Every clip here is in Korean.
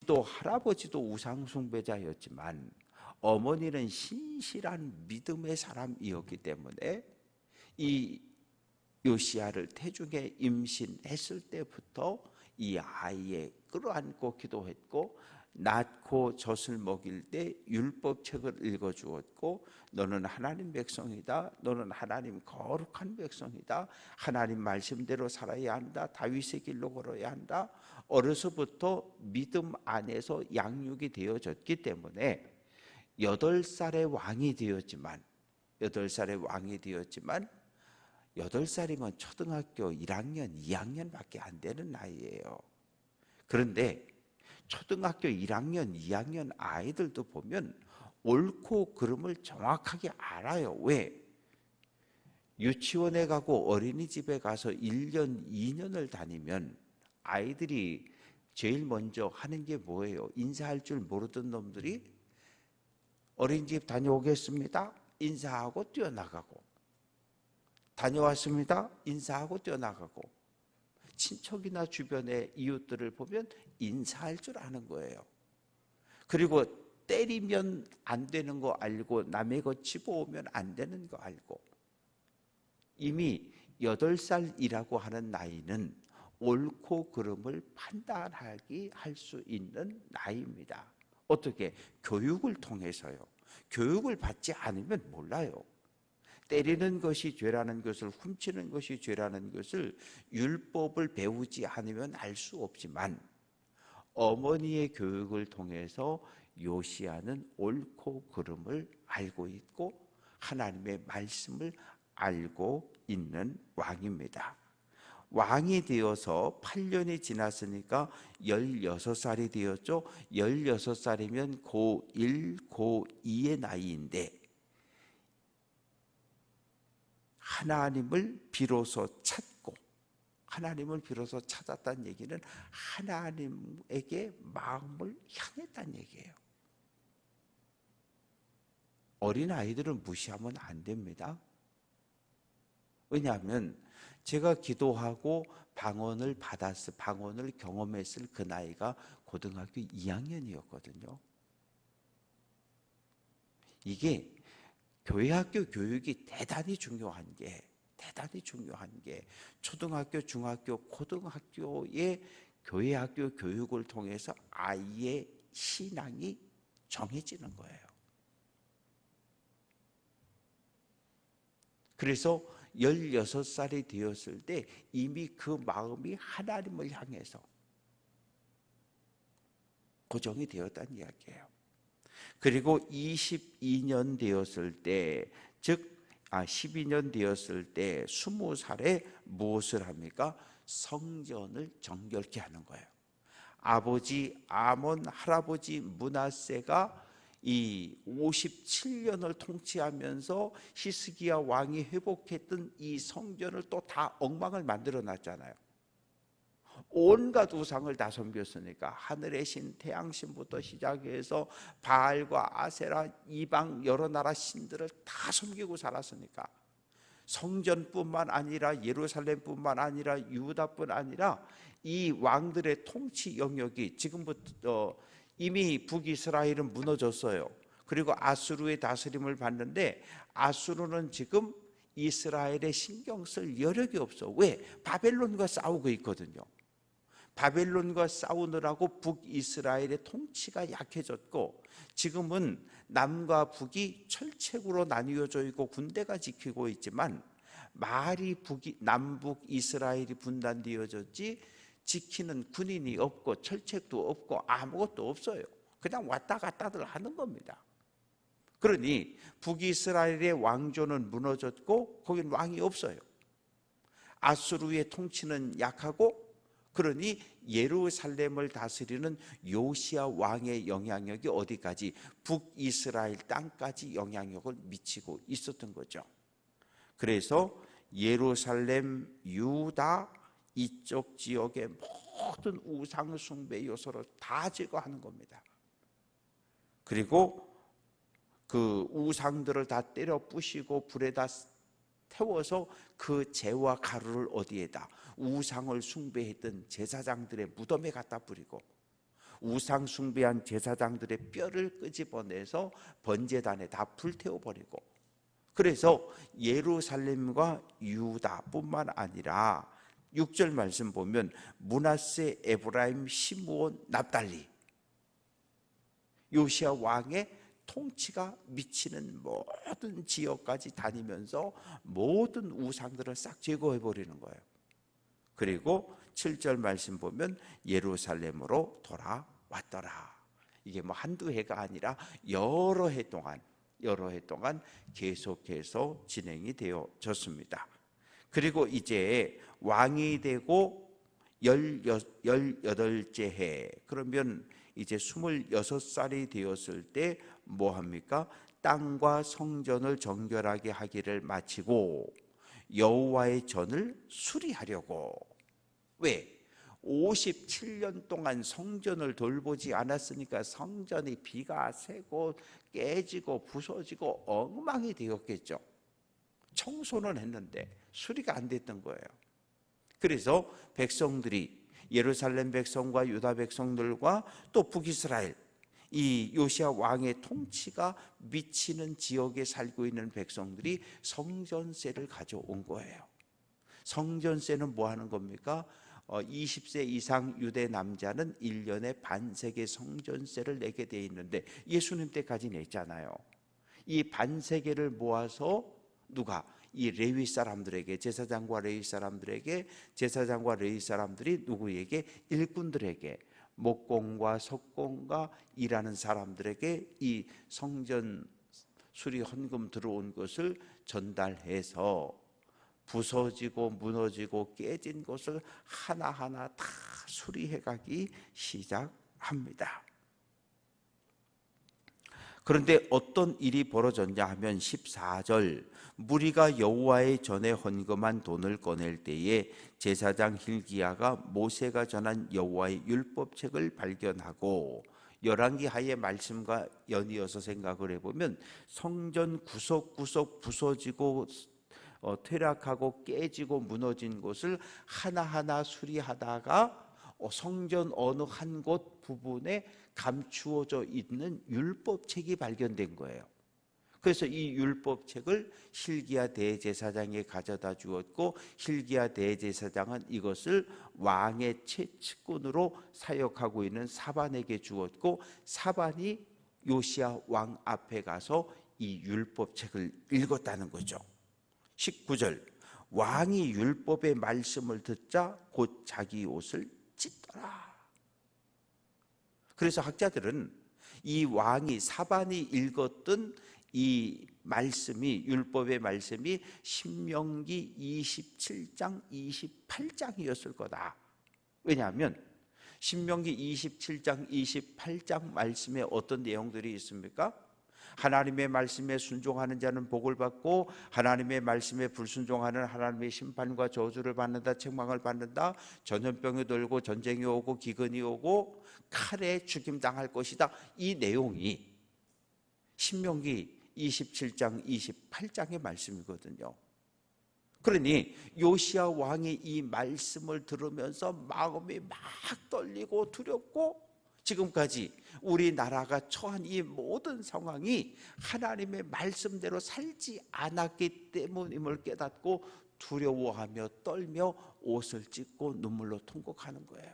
또 할아버지도 우상 숭배자였지만 어머니는 신실한 믿음의 사람이었기 때문에 이 요시야를 태중에 임신했을 때부터 이 아이에 끌어안고 기도했고, 낳고 젖을 먹일 때 율법책을 읽어주었고, 너는 하나님 백성이다, 너는 하나님 거룩한 백성이다, 하나님 말씀대로 살아야 한다, 다윗의 길로 걸어야 한다. 어려서부터 믿음 안에서 양육이 되어졌기 때문에 8살의 왕이 되었지만 8살이면 초등학교 1학년, 2학년밖에 안 되는 나이예요. 그런데 초등학교 1학년, 2학년 아이들도 보면 옳고 그름을 정확하게 알아요. 왜? 유치원에 가고 어린이집에 가서 1년, 2년을 다니면 아이들이 제일 먼저 하는 게 뭐예요? 인사할 줄 모르던 놈들이 어린이집 다녀오겠습니다, 인사하고 뛰어나가고, 다녀왔습니다, 인사하고 뛰어나가고, 친척이나 주변의 이웃들을 보면 인사할 줄 아는 거예요. 그리고 때리면 안 되는 거 알고, 남의 것 집어오면 안 되는 거 알고, 이미 8살이라고 하는 나이는 옳고 그름을 판단하기 할 수 있는 나이입니다. 어떻게? 교육을 통해서요. 교육을 받지 않으면 몰라요. 때리는 것이 죄라는 것을, 훔치는 것이 죄라는 것을 율법을 배우지 않으면 알 수 없지만, 어머니의 교육을 통해서 요시야는 옳고 그름을 알고 있고 하나님의 말씀을 알고 있는 왕입니다. 왕이 되어서 8년이 지났으니까 16살이 되었죠. 16살이면 고1, 고2의 나이인데, 하나님을 비로소 찾았다는 얘기는 하나님에게 마음을 향했다는 얘기예요. 어린아이들은 무시하면 안 됩니다. 왜냐하면 제가 기도하고 방언을 경험했을 그 나이가 고등학교 2학년이었거든요. 이게 교회학교 교육이 대단히 중요한 게 초등학교, 중학교, 고등학교의 교회학교 교육을 통해서 아이의 신앙이 정해지는 거예요. 그래서 16살이 되었을 때 이미 그 마음이 하나님을 향해서 고정이 되었다는 이야기예요. 그리고 22년 되었을 때, 즉 12년 되었을 때 20살에 무엇을 합니까? 성전을 정결케 하는 거예요. 아버지 아몬, 할아버지 므낫세가 이 57년을 통치하면서 히스기야 왕이 회복했던 이 성전을 또 다 엉망을 만들어 놨잖아요. 온갖 우상을 다 섬겼으니까, 하늘의 신, 태양신부터 시작해서 바알과 아세라, 이방 여러 나라 신들을 다 섬기고 살았으니까, 성전뿐만 아니라 예루살렘뿐만 아니라 유다뿐 아니라 이 왕들의 통치 영역이 지금부터 이미 북이스라엘은 무너졌어요. 그리고 아수르의 다스림을 받는데, 아수르는 지금 이스라엘에 신경 쓸 여력이 없어. 왜? 바벨론과 싸우고 있거든요. 바벨론과 싸우느라고 북이스라엘의 통치가 약해졌고, 지금은 남과 북이 철책으로 나뉘어져 있고 군대가 지키고 있지만, 말이 남북 이스라엘이 분단되어졌지 지키는 군인이 없고 철책도 없고 아무것도 없어요. 그냥 왔다 갔다들 하는 겁니다. 그러니 북이스라엘의 왕조는 무너졌고 거긴 왕이 없어요. 아수르의 통치는 약하고, 그러니 예루살렘을 다스리는 요시야 왕의 영향력이 어디까지? 북이스라엘 땅까지 영향력을 미치고 있었던 거죠. 그래서 예루살렘, 유다 이쪽 지역의 모든 우상 숭배 요소를 다 제거하는 겁니다. 그리고 그 우상들을 다 때려 부시고 불에다 태워서 그 재와 가루를 어디에다? 우상을 숭배했던 제사장들의 무덤에 갖다 뿌리고, 우상 숭배한 제사장들의 뼈를 끄집어내서 번제단에 다 불태워버리고, 그래서 예루살렘과 유다뿐만 아니라 6절 말씀 보면 므낫세, 에브라임, 시므온, 납달리, 요시야 왕의 통치가 미치는 모든 지역까지 다니면서 모든 우상들을 싹 제거해 버리는 거예요. 그리고 7절 말씀 보면 예루살렘으로 돌아왔더라. 이게 뭐 한두 해가 아니라 여러 해 동안 계속해서 진행이 되어졌습니다. 그리고 이제 왕이 되고 18째 해, 그러면 이제 26살이 되었을 때 뭐 합니까? 땅과 성전을 정결하게 하기를 마치고 여호와의 전을 수리하려고. 왜? 57년 동안 성전을 돌보지 않았으니까 성전이 비가 새고 깨지고 부서지고 엉망이 되었겠죠. 청소는 했는데 수리가 안 됐던 거예요. 그래서 백성들이, 예루살렘 백성과 유다 백성들과 또 북이스라엘, 이 요시야 왕의 통치가 미치는 지역에 살고 있는 백성들이 성전세를 가져온 거예요. 성전세는 뭐 하는 겁니까? 20세 이상 유대 남자는 1년에 반세계 성전세를 내게 돼 있는데 예수님 때까지 냈잖아요. 이 반세계를 모아서 누가? 이 레위 사람들에게, 제사장과 레위 사람들에게, 제사장과 레위 사람들이 누구에게? 일꾼들에게, 목공과 석공과 일하는 사람들에게 이 성전 수리 헌금 들어온 것을 전달해서 부서지고 무너지고 깨진 것을 하나하나 다 수리해 가기 시작합니다. 그런데 어떤 일이 벌어졌냐 하면 14절, 무리가 여호와의 전에 헌금한 돈을 꺼낼 때에 제사장 hil기야가 모세가 전한 여호와의 율법책을 발견하고, 열왕기 하의 말씀과 연이어서 생각을 해보면 성전 구석구석 부서지고 퇴락하고 깨지고 무너진 곳을 하나하나 수리하다가 성전 어느 한 곳 부분에 감추어져 있는 율법책이 발견된 거예요. 그래서 이 율법책을 hil기야 대제사장에 가져다 주었고, hil기야 대제사장은 이것을 왕의 채측근으로 사역하고 있는 사반에게 주었고, 사반이 요시야 왕 앞에 가서 이 율법책을 읽었다는 거죠. 19절, 왕이 율법의 말씀을 듣자 곧 자기 옷을 찢더라. 그래서 학자들은 이 왕이, 사반이 읽었던 이 말씀이, 율법의 말씀이 신명기 27장 28장이었을 거다. 왜냐하면 신명기 27장 28장 말씀에 어떤 내용들이 있습니까? 하나님의 말씀에 순종하는 자는 복을 받고 하나님의 말씀에 불순종하는 하나님의 심판과 저주를 받는다, 책망을 받는다, 전염병이 돌고 전쟁이 오고 기근이 오고 칼에 죽임당할 것이다. 이 내용이 신명기 27장 28장의 말씀이거든요. 그러니 요시야 왕이 이 말씀을 들으면서 마음이 막 떨리고 두렵고, 지금까지 우리나라가 처한 이 모든 상황이 하나님의 말씀대로 살지 않았기 때문임을 깨닫고 두려워하며 떨며 옷을 찢고 눈물로 통곡하는 거예요.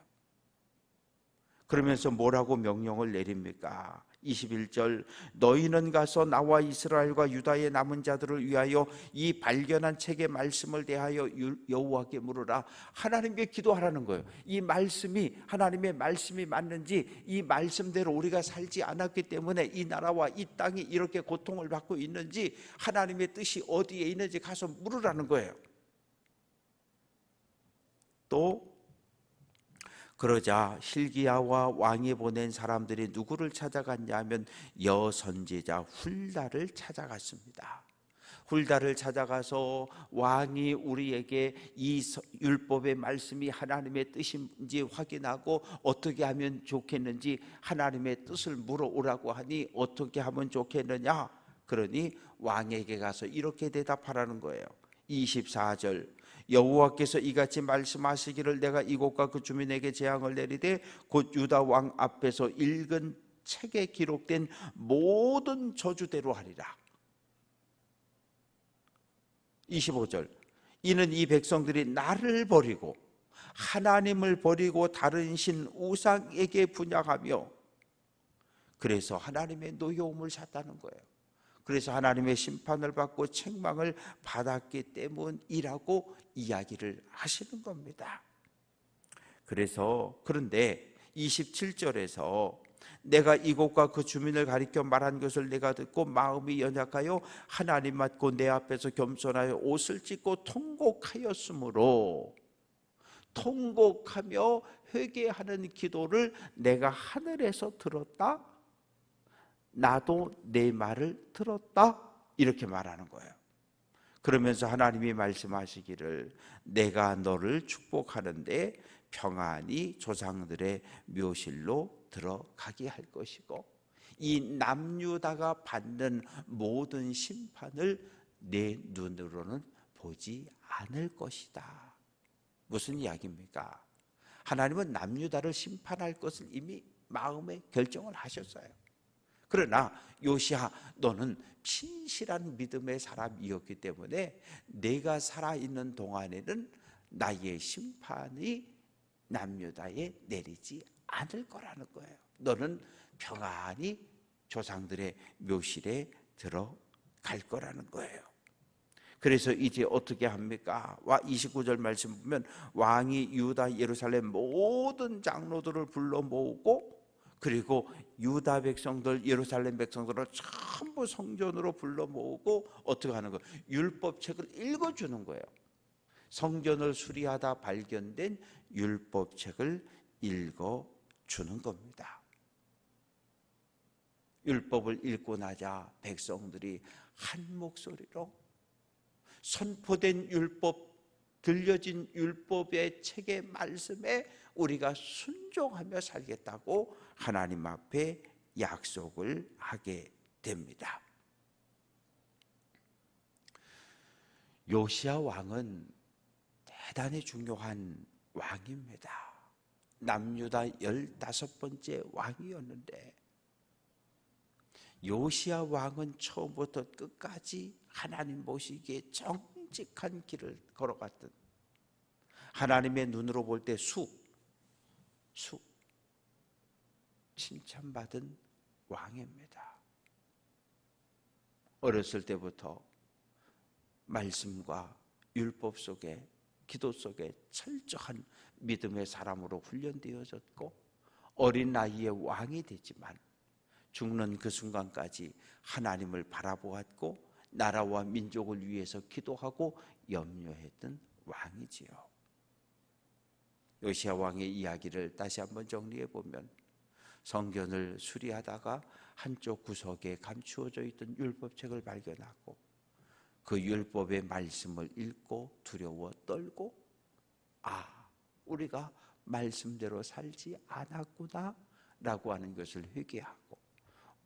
그러면서 뭐라고 명령을 내립니까? 21절, 너희는 가서 나와 이스라엘과 유다의 남은 자들을 위하여 이 발견한 책의 말씀을 대하여 여호와께 물으라. 하나님께 기도하라는 거예요. 이 말씀이 하나님의 말씀이 맞는지, 이 말씀대로 우리가 살지 않았기 때문에 이 나라와 이 땅이 이렇게 고통을 받고 있는지, 하나님의 뜻이 어디에 있는지 가서 물으라는 거예요. 또 그러자 hil기야와 왕이 보낸 사람들이 누구를 찾아갔냐 하면 여선지자 훌다를 찾아갔습니다. 훌다를 찾아가서 왕이 우리에게 이 율법의 말씀이 하나님의 뜻인지 확인하고 어떻게 하면 좋겠는지 하나님의 뜻을 물어오라고 하니 어떻게 하면 좋겠느냐? 그러니 왕에게 가서 이렇게 대답하라는 거예요. 24절, 여호와께서 이같이 말씀하시기를 내가 이곳과 그 주민에게 재앙을 내리되 곧 유다 왕 앞에서 읽은 책에 기록된 모든 저주대로 하리라. 25절 이는 이 백성들이 나를 버리고 하나님을 버리고 다른 신 우상에게 분향하며 그래서 하나님의 노여움을 샀다는 거예요. 그래서 하나님의 심판을 받고 책망을 받았기 때문이라고 이야기를 하시는 겁니다. 그런데 27절에서 내가 이곳과 그 주민을 가리켜 말한 것을 내가 듣고 마음이 연약하여 하나님 맞고 내 앞에서 겸손하여 옷을 찢고 통곡하였으므로 통곡하며 회개하는 기도를 내가 하늘에서 들었다. 나도 내 말을 들었다. 이렇게 말하는 거예요. 그러면서 하나님이 말씀하시기를 내가 너를 축복하는데 평안히 조상들의 묘실로 들어가게 할 것이고 이 남유다가 받는 모든 심판을 내 눈으로는 보지 않을 것이다. 무슨 이야기입니까? 하나님은 남유다를 심판할 것을 이미 마음에 결정을 하셨어요. 그러나 요시야 너는 신실한 믿음의 사람이었기 때문에 내가 살아있는 동안에는 나의 심판이 남유다에 내리지 않을 거라는 거예요. 너는 평안히 조상들의 묘실에 들어갈 거라는 거예요. 그래서 이제 어떻게 합니까? 29절 말씀 보면 왕이 유다 예루살렘 모든 장로들을 불러 모으고 그리고 유다 백성들 예루살렘 백성들을 전부 성전으로 불러 모으고 어떻게 하는 거예요? 율법책을 읽어주는 거예요. 성전을 수리하다 발견된 율법책을 읽어주는 겁니다. 율법을 읽고 나자 백성들이 한 목소리로 선포된 율법, 들려진 율법의 책의 말씀에 우리가 순종하며 살겠다고 하나님 앞에 약속을 하게 됩니다. 요시야 왕은 대단히 중요한 왕입니다. 남유다 15번째 왕이었는데 요시야 왕은 처음부터 끝까지 하나님 모시기에 정직한 길을 걸어갔던 하나님의 눈으로 볼 때 칭찬받은 왕입니다. 어렸을 때부터 말씀과 율법 속에 기도 속에 철저한 믿음의 사람으로 훈련되어졌고 어린 나이에 왕이 됐지만 죽는 그 순간까지 하나님을 바라보았고 나라와 민족을 위해서 기도하고 염려했던 왕이지요. 요시야 왕의 이야기를 다시 한번 정리해 보면 성전을 수리하다가 한쪽 구석에 감추어져 있던 율법책을 발견하고 그 율법의 말씀을 읽고 두려워 떨고 우리가 말씀대로 살지 않았구나 라고 하는 것을 회개하고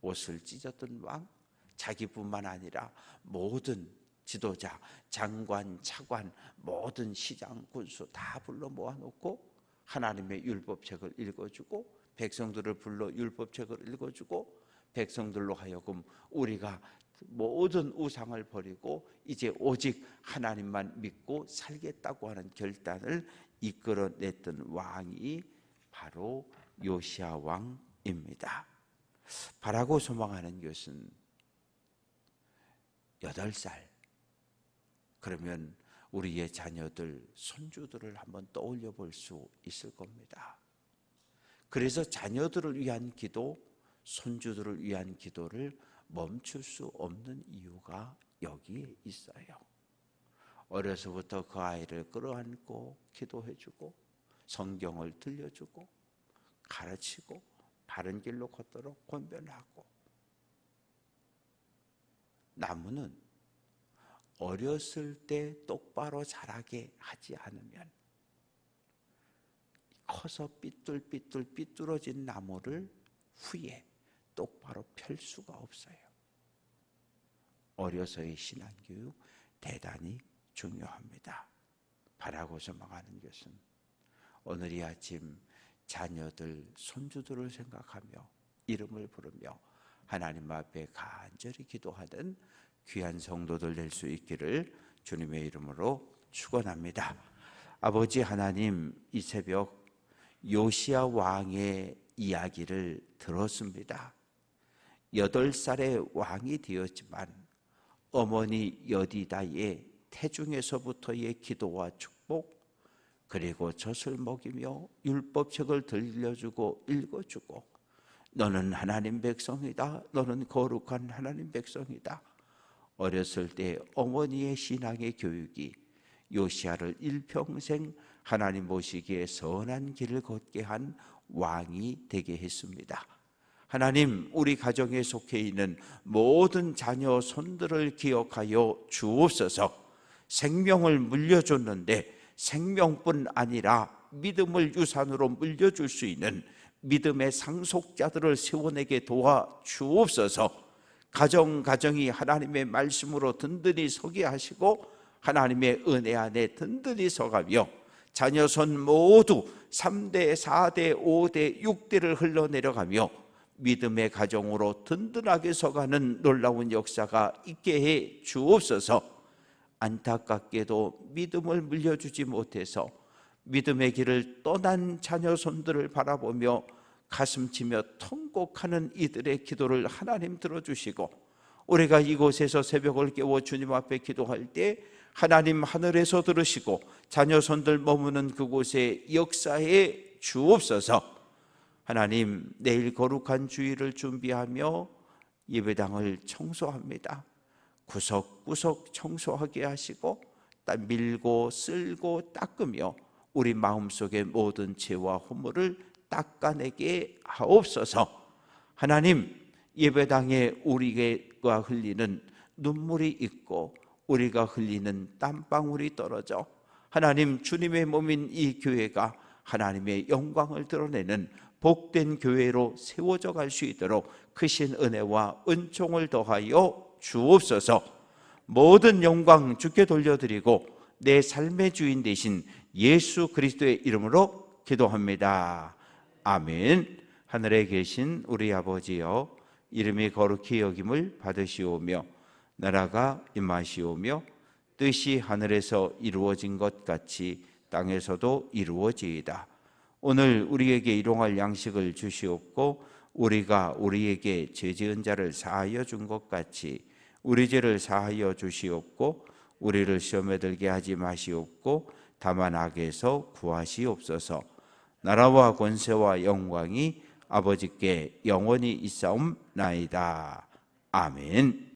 옷을 찢었던 왕, 자기뿐만 아니라 모든 지도자, 장관, 차관, 모든 시장, 군수 다 불러 모아놓고 하나님의 율법책을 읽어주고 백성들을 불러 율법책을 읽어주고 백성들로 하여금 우리가 모든 우상을 버리고 이제 오직 하나님만 믿고 살겠다고 하는 결단을 이끌어냈던 왕이 바로 요시야 왕입니다. 바라고 소망하는 것은 8살 그러면 우리의 자녀들, 손주들을 한번 떠올려 볼 수 있을 겁니다. 그래서 자녀들을 위한 기도, 손주들을 위한 기도를 멈출 수 없는 이유가 여기에 있어요. 어려서부터 그 아이를 끌어안고 기도해주고 성경을 들려주고 가르치고 바른 길로 걷도록 권면하고 나무는 어렸을 때 똑바로 자라게 하지 않으면 커서 삐뚤어진 나무를 후에 똑바로 펼 수가 없어요. 어려서의 신앙교육 대단히 중요합니다. 바라고 소망하는 것은 오늘 이 아침 자녀들, 손주들을 생각하며 이름을 부르며 하나님 앞에 간절히 기도하는 귀한 성도들 될 수 있기를 주님의 이름으로 축원합니다. 아버지 하나님, 이 새벽 요시야 왕의 이야기를 들었습니다. 8살의 왕이 되었지만 어머니 여디다의 태중에서부터의 기도와 축복, 그리고 젖을 먹이며 율법책을 들려주고 읽어주고 너는 하나님 백성이다, 너는 거룩한 하나님 백성이다. 어렸을 때 어머니의 신앙의 교육이 요시야를 일평생 하나님 보시기에 선한 길을 걷게 한 왕이 되게 했습니다. 하나님, 우리 가정에 속해 있는 모든 자녀 손들을 기억하여 주옵소서. 생명을 물려줬는데 생명뿐 아니라 믿음을 유산으로 물려줄 수 있는 믿음의 상속자들을 세워내게 도와 주옵소서. 가정이 하나님의 말씀으로 든든히 서게 하시고 하나님의 은혜 안에 든든히 서가며 자녀손 모두 3대, 4대, 5대, 6대를 흘러내려가며 믿음의 가정으로 든든하게 서가는 놀라운 역사가 있게 해 주옵소서. 안타깝게도 믿음을 물려주지 못해서 믿음의 길을 떠난 자녀손들을 바라보며 가슴치며 통곡하는 이들의 기도를 하나님 들어주시고, 우리가 이곳에서 새벽을 깨워 주님 앞에 기도할 때 하나님 하늘에서 들으시고 자녀손들 머무는 그곳에 역사해 주옵소서. 하나님, 내일 거룩한 주일을 준비하며 예배당을 청소합니다. 구석구석 청소하게 하시고 밀고 쓸고 닦으며 우리 마음속의 모든 죄와 허물을 닦아내게 하옵소서. 하나님, 예배당에 우리가 흘리는 눈물이 있고 우리가 흘리는 땀방울이 떨어져 하나님 주님의 몸인 이 교회가 하나님의 영광을 드러내는 복된 교회로 세워져 갈 수 있도록 크신 은혜와 은총을 더하여 주옵소서. 모든 영광 주께 돌려드리고 내 삶의 주인 되신 예수 그리스도의 이름으로 기도합니다. 아멘. 하늘에 계신 우리 아버지여, 이름이 거룩히 여김을 받으시오며 나라가 임하시오며 뜻이 하늘에서 이루어진 것 같이 땅에서도 이루어지이다. 오늘 우리에게 일용할 양식을 주시옵고 우리가 우리에게 죄 지은 자를 사하여 준 것 같이 우리 죄를 사하여 주시옵고 우리를 시험에 들게 하지 마시옵고 다만 악에서 구하시옵소서. 나라와 권세와 영광이 아버지께 영원히 있사옵나이다. 아멘.